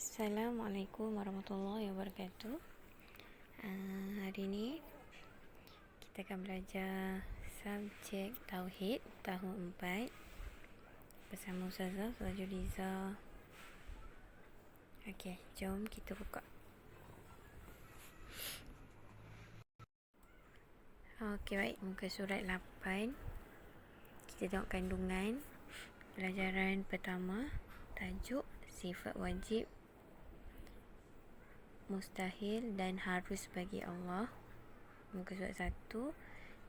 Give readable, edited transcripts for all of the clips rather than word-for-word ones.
Assalamualaikum warahmatullahi wabarakatuh. Hari ini kita akan belajar subjek Tauhid tahun 4 bersama Ustazah Fajruliza. Okey, jom kita buka. Okey, baik, muka surat 8. Kita tengok kandungan. Pelajaran pertama, tajuk sifat wajib, mustahil dan harus bagi Allah. Muka surat 1,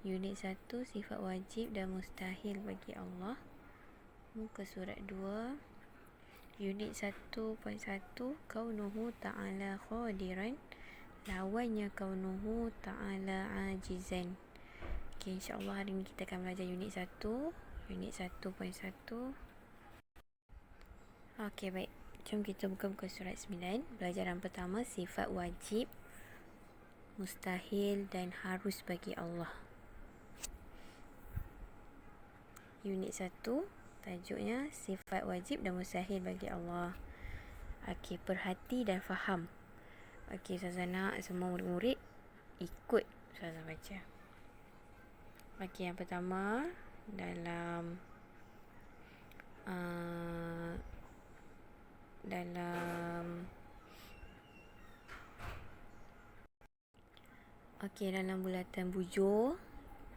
unit 1, sifat wajib dan mustahil bagi Allah. Muka surat 2, unit 1.1, kaunuhu ta'ala qadiran, lawannya kaunuhu ta'ala ajizan. Okay, insyaAllah hari ini kita akan belajar unit 1, unit 1.1. Okey, baik, jom kita buka muka surat 9. Pelajaran pertama, sifat wajib, mustahil dan harus bagi Allah. Unit 1, tajuknya sifat wajib dan mustahil bagi Allah. Okey, perhati dan faham. Okey, Ustazah nak semua murid-murid ikut Ustazah baca. Okey, yang pertama dalam dalam bulatan bujur,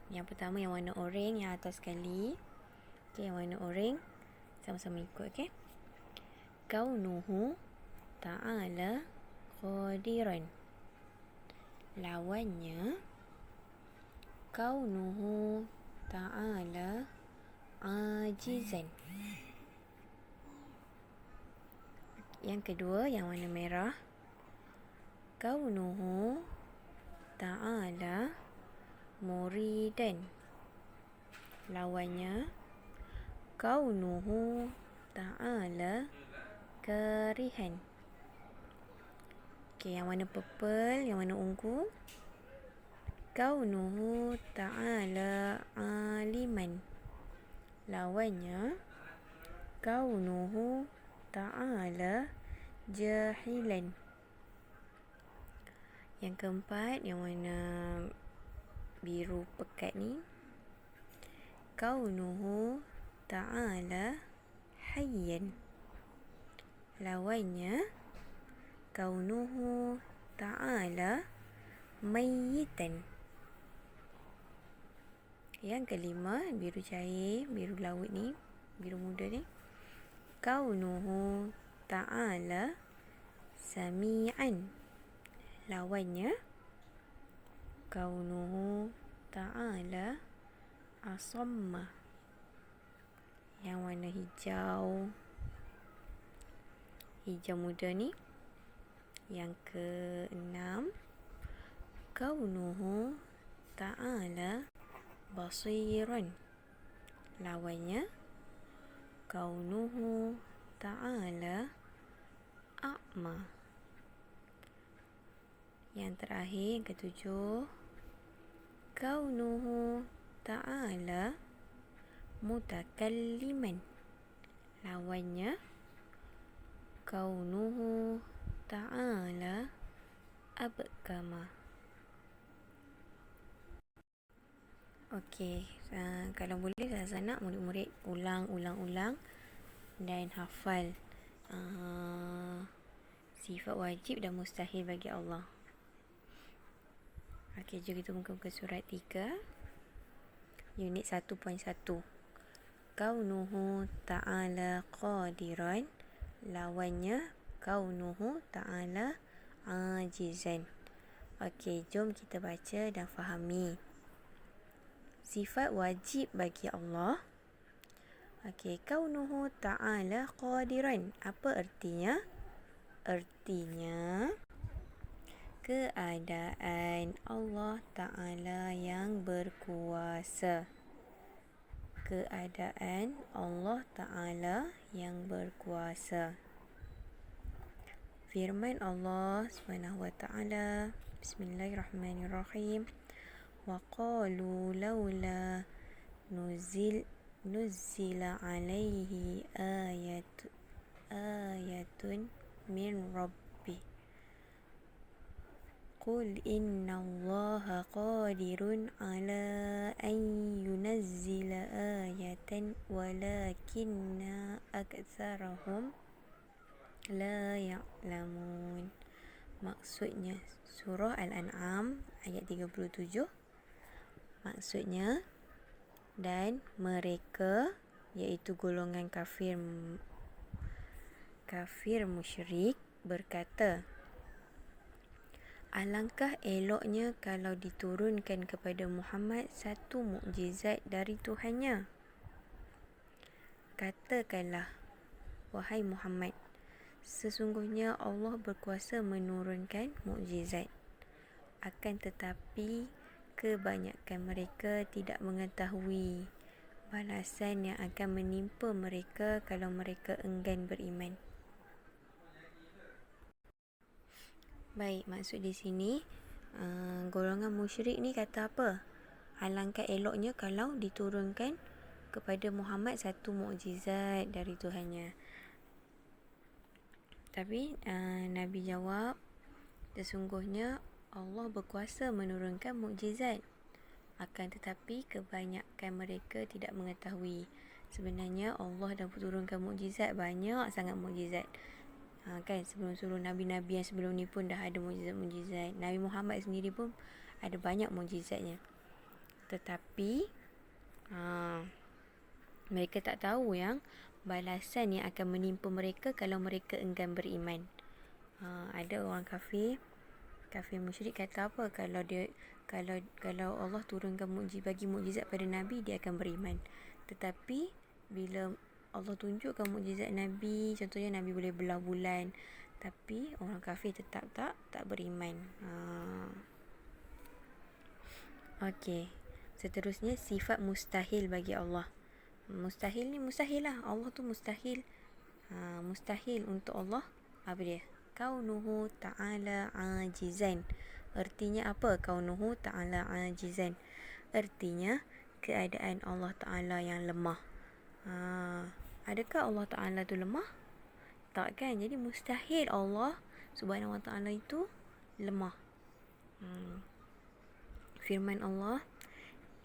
yang pertama yang warna oranye yang atas sekali. Okey, yang warna oranye sama-sama ikut. Okey, kaunuhu ta'ala qadiran, lawannya kaunuhu ta'ala ajizan. Yang kedua yang warna merah, kaunuhu ta'ala muridan, lawannya kaunuhu ta'ala karihan. Okey, yang warna purple, yang warna ungu, kaunuhu ta'ala aliman, lawannya kaunuhu ta'ala jahilan. Yang keempat yang warna biru pekat ni, kaunuhu ta'ala hayyan, lawannya kaunuhu ta'ala mayyitan. Yang kelima, biru cair, biru laut ni, biru muda ni, kaunuhu ta'ala sami'an, lawannya kaunuhu ta'ala asamma. Yang warna hijau, hijau muda ni, yang keenam, kaunuhu ta'ala basiran, lawannya kaunuhu ta'ala a'ma. Yang terakhir, yang ketujuh, kaunuhu ta'ala mutakalliman, lawannya kaunuhu ta'ala abkama. Okey, kalau boleh Ustazah nak murid-murid ulang dan hafal sifat wajib dan mustahil bagi Allah. Okey, jom kita buka surat 3, unit 1.1, kaunuhu ta'ala qadiran, lawannya kaunuhu ta'ala ajizan. Okey, jom kita baca dan fahami sifat wajib bagi Allah. Okey, kaunuhu ta'ala qadiran, apa artinya? Artinya keadaan Allah Ta'ala yang berkuasa. Keadaan Allah Ta'ala yang berkuasa. Firman Allah Subhanahu wa ta'ala, Bismillahirrahmanirrahim, wa qalu laula nuzila alaihi ayatun min rabbi. Qul innallaha qadirun ala an yunazzila ayatan walakinna aktsarahum la ya'lamun. Maksudnya surah Al-An'am ayat 37. Maksudnya, dan mereka, iaitu golongan kafir musyrik, berkata, alangkah eloknya kalau diturunkan kepada Muhammad satu mukjizat dari Tuhannya. Katakanlah, wahai Muhammad, sesungguhnya Allah berkuasa menurunkan mukjizat. Akan tetapi, kebanyakan mereka tidak mengetahui balasan yang akan menimpa mereka kalau mereka enggan beriman. Baik, maksud di sini golongan musyrik ni kata apa? Alangkah eloknya kalau diturunkan kepada Muhammad satu mukjizat dari Tuhannya. Tapi Nabi jawab, sesungguhnya Allah berkuasa menurunkan mukjizat. Akan tetapi kebanyakan mereka tidak mengetahui. Sebenarnya Allah dah turunkan mukjizat, banyak sangat mukjizat. Kan sebelum Nabi-Nabi yang sebelum ni pun dah ada mukjizat-mukjizat. Nabi Muhammad sendiri pun ada banyak mukjizatnya. Tetapi mereka tak tahu yang balasan yang akan menimpa mereka kalau mereka enggan beriman. Ada orang kafir musyrik kata apa? Kalau Allah turunkan bagi mukjizat pada Nabi, dia akan beriman. Tetapi bila Allah tunjukkan mukjizat Nabi, contohnya Nabi boleh belah bulan, tapi orang kafir tetap tak beriman. Okey. Seterusnya, sifat mustahil bagi Allah. Mustahil ni mustahil lah. Allah tu mustahil. Mustahil untuk Allah apa dia? Kaunuhu ta'ala ajizan. Artinya apa? Kaunuhu ta'ala ajizan. Artinya keadaan Allah Ta'ala yang lemah. Adakah Allah Ta'ala tu lemah? Tak kan? Jadi mustahil Allah Subhanahu Wa Ta'ala itu lemah. Firman Allah,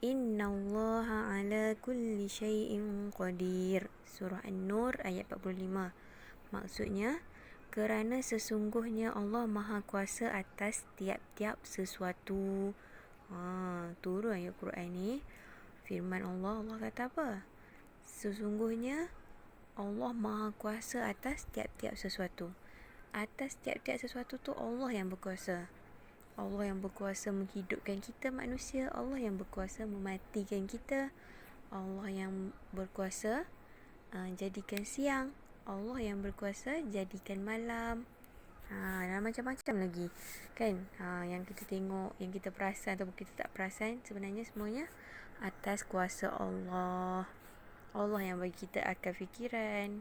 Innallaha ala kulli syai'in qadir. Surah An-Nur ayat 45. Maksudnya, kerana sesungguhnya Allah Maha Kuasa atas tiap-tiap sesuatu. Turun ayat Quran ni. Firman Allah kata apa? Sesungguhnya Allah Maha Kuasa atas tiap-tiap sesuatu. Atas tiap-tiap sesuatu tu Allah yang berkuasa. Allah yang berkuasa menghidupkan kita manusia. Allah yang berkuasa mematikan kita. Allah yang berkuasa jadikan siang. Allah yang berkuasa jadikan malam. Dan macam-macam lagi kan. Yang kita tengok, yang kita perasan ataupun kita tak perasan, sebenarnya semuanya atas kuasa Allah. Allah yang bagi kita akal fikiran.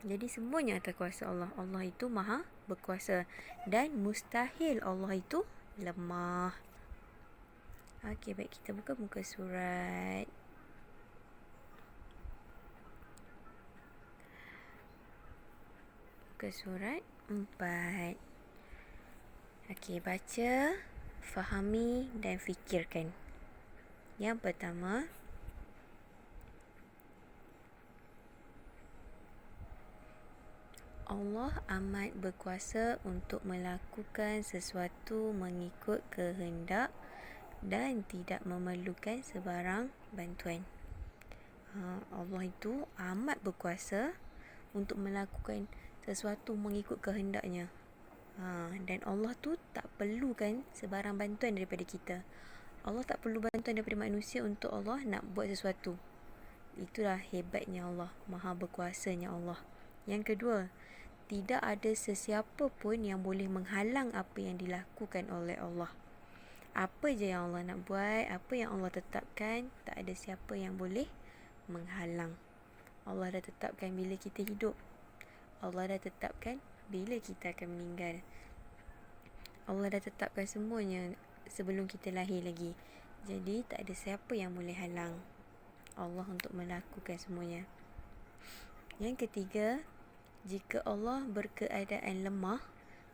Jadi semuanya atas kuasa Allah. Allah itu maha berkuasa. Dan mustahil Allah itu lemah. Okey, baik, kita buka muka surat. Muka surat 4. Okey, baca, fahami dan fikirkan. Yang pertama, Allah amat berkuasa untuk melakukan sesuatu mengikut kehendak dan tidak memerlukan sebarang bantuan. Allah itu amat berkuasa untuk melakukan sesuatu mengikut kehendaknya. Dan Allah tu tak perlukan sebarang bantuan daripada kita. Allah tak perlu bantuan daripada manusia untuk Allah nak buat sesuatu. Itulah hebatnya Allah, maha berkuasanya Allah. Yang kedua, tidak ada sesiapa pun yang boleh menghalang apa yang dilakukan oleh Allah. Apa je yang Allah nak buat, apa yang Allah tetapkan, tak ada siapa yang boleh menghalang. Allah dah tetapkan bila kita hidup. Allah dah tetapkan bila kita akan meninggal. Allah dah tetapkan semuanya sebelum kita lahir lagi. Jadi tak ada siapa yang boleh halang Allah untuk melakukan semuanya. Yang ketiga, Jika Allah berkeadaan lemah,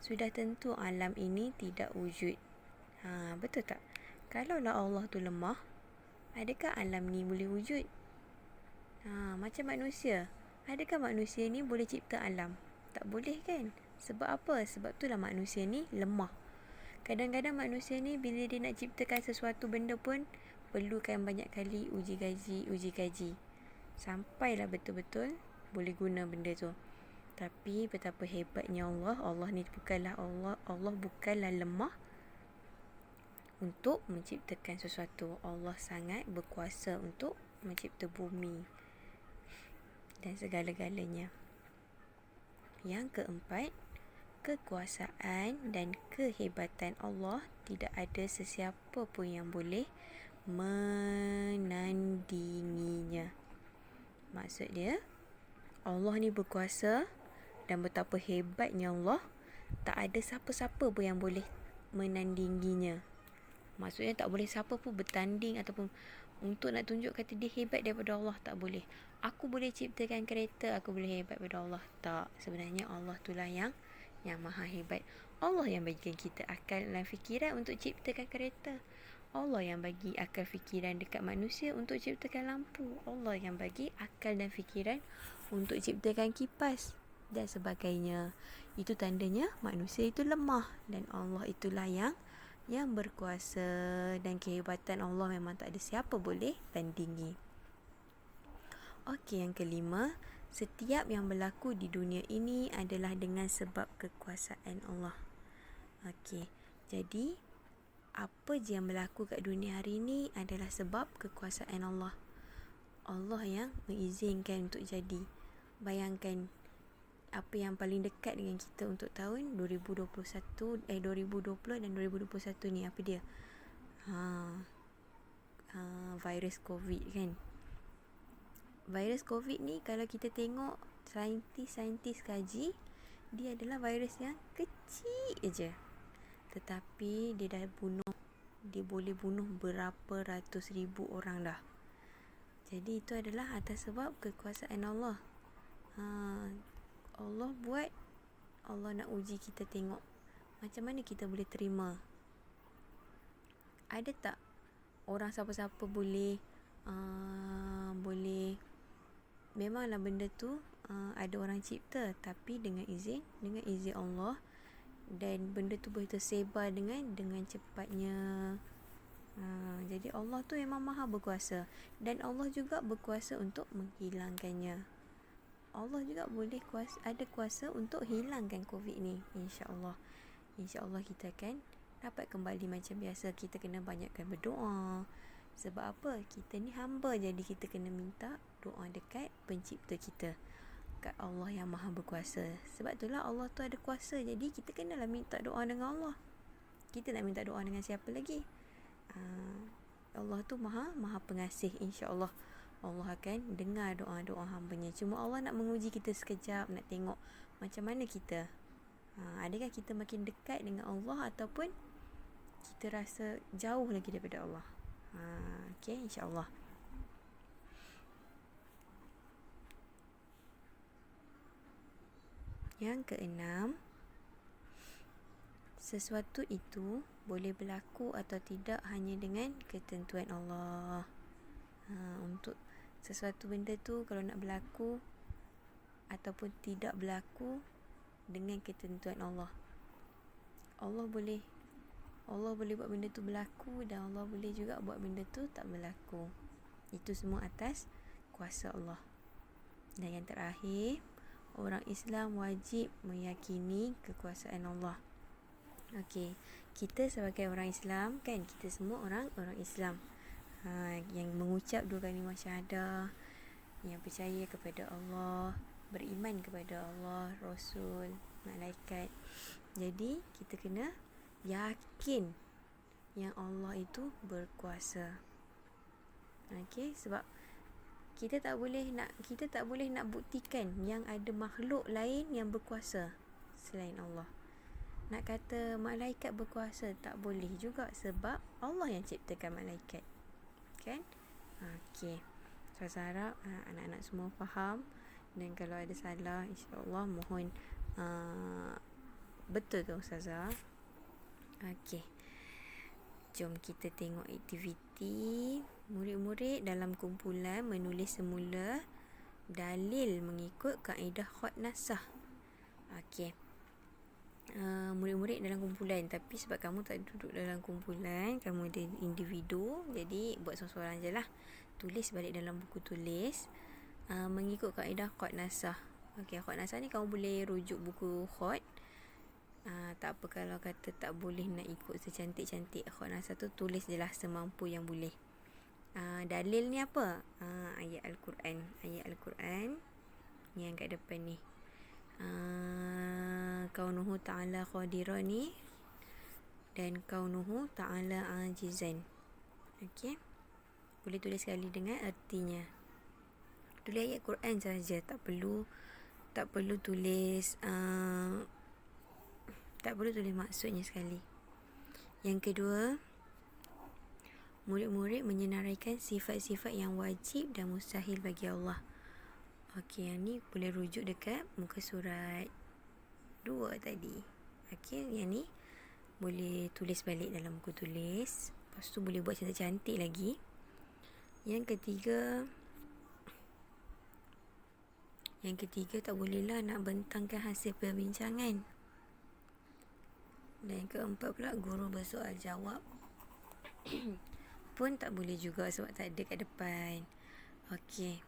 sudah tentu alam ini tidak wujud. Betul tak? Kalaulah Allah tu lemah, adakah alam ni boleh wujud? Macam manusia. Adakah manusia ni boleh cipta alam? Tak boleh kan? Sebab apa? Sebab itulah manusia ni lemah. Kadang-kadang manusia ni bila dia nak ciptakan sesuatu benda pun perlukan banyak kali uji kaji. Sampailah betul-betul boleh guna benda tu. Tapi betapa hebatnya Allah. Allah ni bukanlah Allah bukanlah lemah untuk menciptakan sesuatu. Allah sangat berkuasa untuk mencipta bumi dan segala-galanya. Yang keempat, kekuasaan dan kehebatan Allah tidak ada sesiapa pun yang boleh menandinginya. Maksud dia, Allah ni berkuasa dan betapa hebatnya Allah, tak ada siapa-siapa pun yang boleh menandinginya. Maksudnya tak boleh siapa pun bertanding ataupun untuk nak tunjuk kata dia hebat daripada Allah, tak boleh. Aku boleh ciptakan kereta, aku boleh hebat daripada Allah. Tak, sebenarnya Allah itulah yang maha hebat. Allah yang bagikan kita akal dan fikiran untuk ciptakan kereta. Allah yang bagi akal fikiran dekat manusia untuk ciptakan lampu. Allah yang bagi akal dan fikiran untuk ciptakan kipas dan sebagainya. Itu tandanya manusia itu lemah dan Allah itulah yang berkuasa, dan kehebatan Allah memang tak ada siapa boleh tandingi. Okey, yang kelima, setiap yang berlaku di dunia ini adalah dengan sebab kekuasaan Allah. Okey, jadi apa je yang berlaku kat dunia hari ini adalah sebab kekuasaan Allah. Allah yang mengizinkan untuk jadi. Bayangkan apa yang paling dekat dengan kita untuk tahun 2020 dan 2021 ni, apa dia? Virus COVID kan. Virus COVID ni kalau kita tengok saintis kaji, dia adalah virus yang kecil je. Tetapi dia boleh bunuh berapa ratus ribu orang dah. Jadi itu adalah atas sebab kekuasaan Allah. Allah buat, Allah nak uji kita, tengok macam mana kita boleh terima. Ada tak orang siapa-siapa boleh memanglah benda tu ada orang cipta, tapi dengan izin Allah, dan benda tu boleh tersebar dengan cepatnya. Jadi Allah tu memang maha berkuasa, dan Allah juga berkuasa untuk menghilangkannya. Allah juga ada kuasa untuk hilangkan COVID ni, insya-Allah. Insya-Allah kita akan dapat kembali macam biasa. Kita kena banyakkan berdoa. Sebab apa? Kita ni hamba, jadi kita kena minta doa dekat pencipta kita, kat Allah yang maha berkuasa. Sebab itulah Allah tu ada kuasa, jadi kita kenalah minta doa dengan Allah. Kita nak minta doa dengan siapa lagi? Allah tu maha pengasih, insya-Allah. Allah akan dengar doa-doa hamba-Nya. Cuma Allah nak menguji kita sekejap, nak tengok macam mana kita. Adakah kita makin dekat dengan Allah ataupun kita rasa jauh lagi daripada Allah. Okey, insya-Allah. Yang keenam, sesuatu itu boleh berlaku atau tidak hanya dengan ketentuan Allah. Untuk sesuatu benda tu kalau nak berlaku ataupun tidak berlaku dengan ketentuan Allah. Allah boleh buat benda tu berlaku, dan Allah boleh juga buat benda tu tak berlaku. Itu semua atas kuasa Allah. Dan yang terakhir, orang Islam wajib meyakini kekuasaan Allah. Okey, kita sebagai orang Islam kan, kita semua orang Islam. Yang mengucap 2 kalimah syahadah, yang percaya kepada Allah, beriman kepada Allah, Rasul, malaikat. Jadi kita kena yakin yang Allah itu berkuasa. Okey, sebab kita tak boleh nak buktikan yang ada makhluk lain yang berkuasa selain Allah. Nak kata malaikat berkuasa, tak boleh juga, sebab Allah yang ciptakan malaikat. Kan? Okey. Saya harap anak-anak semua faham Dan kalau ada salah, insya-Allah mohon betul tu Ustazah. Okey. Jom kita tengok aktiviti. Murid-murid dalam kumpulan menulis semula dalil mengikut kaedah khot nasah. Okey. Murid-murid dalam kumpulan, tapi sebab kamu tak duduk dalam kumpulan, kamu ada individu, jadi buat seorang-seorang je lah. Tulis balik dalam buku tulis mengikut kaedah khot nasah. Okey, khot nasah ni kamu boleh rujuk buku khot. Tak apa kalau kata tak boleh nak ikut secantik-cantik khot nasah tu, tulis je lah semampu yang boleh. Dalil ni apa? Ayat Al-Quran. Ayat Al-Quran ni yang kat depan ni. Kaunuhu ta'ala qadiran ni dan kaunuhu ta'ala ajizan. Okey. Boleh tulis sekali dengan artinya. Tulis ayat Quran saja, tak perlu tulis tak perlu tulis maksudnya sekali. Yang kedua, murid-murid menyenaraikan sifat-sifat yang wajib dan mustahil bagi Allah. Okey, yang ni boleh rujuk dekat muka surat 2 tadi. Okey, yang ni boleh tulis balik dalam buku tulis. Lepas tu boleh buat cantik-cantik lagi. Yang ketiga tak bolehlah nak bentangkan hasil perbincangan. Dan yang keempat pula, guru bersoal jawab pun tak boleh juga sebab tak ada kat depan. Okey.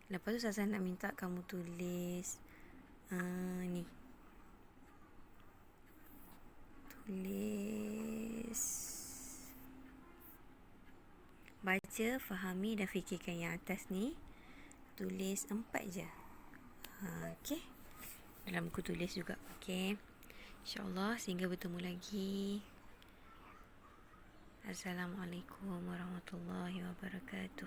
Lepas tu Ustazah nak minta kamu tulis ni. Tulis baca, fahami dan fikirkan yang atas ni. Tulis 4 je. Okey. Dalam buku tulis juga. Okey. InsyaAllah sehingga bertemu lagi. Assalamualaikum warahmatullahi wabarakatuh.